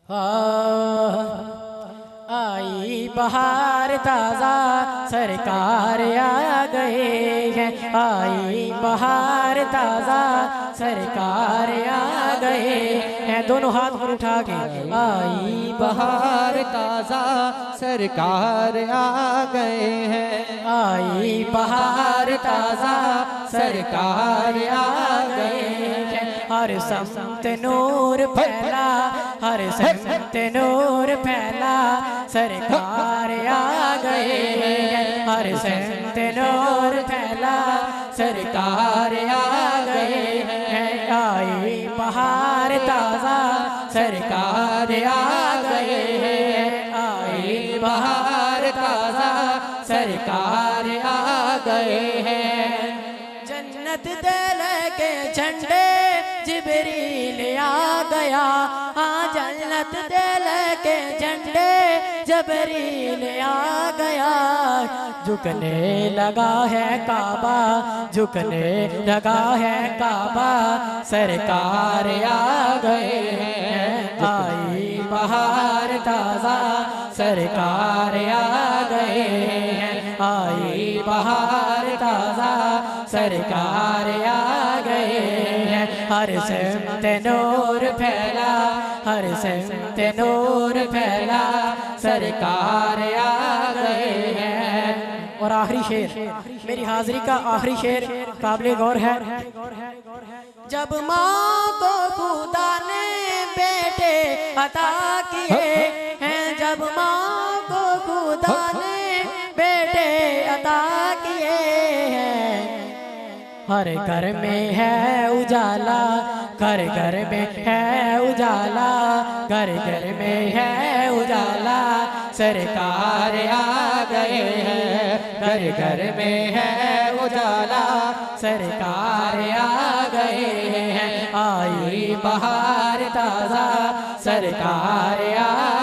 आई बहार ताज़ा सरकार आ गए हैं। आई बहार ताज़ा सरकार आ गए हैं। दोनों हाथ पर उठा के आई बहार ताज़ा सरकार आ गए हैं। आई बहार ताज़ा सरकार आ गए हैं। हर समत नूर फैला, हर समत नूर फैला, सरकार आ गए हैं। हर समत नूर फैला, सरकार आ गए हैं। आई बहार ताज़ा सरकार आ गए हैं। आई बहार ताज़ा सरकार आ गए हैं। जन्नत दिल के झंडे जिब्रील आ गया। हाँ जन्नत दिल के झंडे जिब्रील आ गया। झुकने लगा है काबा, झुकने लगा है काबा, सरकार आ गए हैं। आई बहार ताज़ा सरकार आ गए हैं। आई बहार ताज़ा सरकार आ गए हैं। हर सिमत नूर फैला, हर सिमत नूर फैला, सरकार आ गए हैं। और आखिरी शेर, मेरी हाजिरी का आखिरी शेर काबिल गौर है। जब माँ को खुदा ने बेटे अता किए हैं, जब माँ को खुदा ने बेटे अता किए हैं। हर घर में है उजाला, घर घर में है उजाला, घर घर में है उजाला, सरकार आ गए हैं। घर घर में है उजाला, सरकार आ गए हैं। आई बहार ताज़ा सरकार आ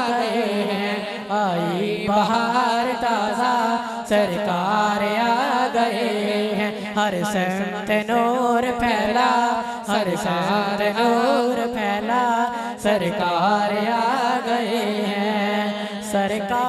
गए हैं। आई बहार ताज़ा सरकार आ गए हैं। हर समत नूर फैला, हर समत नूर फैला, सरकार आ गए हैं। सरकार